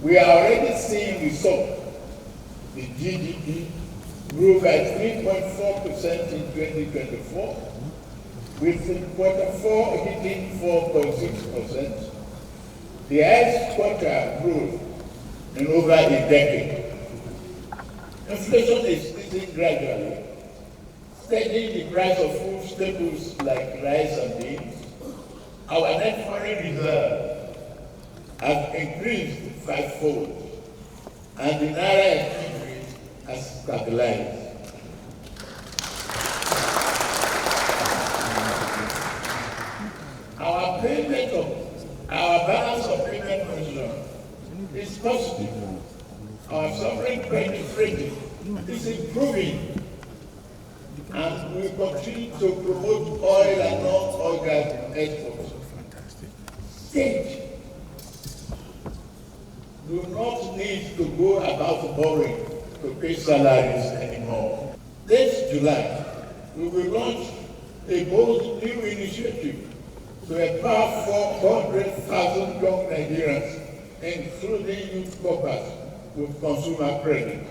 We are already seeing results. The GDP grew by 3.4% in 2024, with quarter 4 hitting 4.6%, the highest quarter growth in over a decade. Inflation is easing gradually, steadying the price of food staples like rice and beans. Our net foreign reserve has increased fivefold, and the naira exchange rate has stabilized. Our balance of payment position is positive. Our sovereign credit rating is improving, and we continue to promote oil and non-oil gas exports. States do not need to go about borrowing to pay salaries anymore. This July, we will launch a bold new initiative to empower 400,000 young Nigerians, including youth corpers, with consumer credit.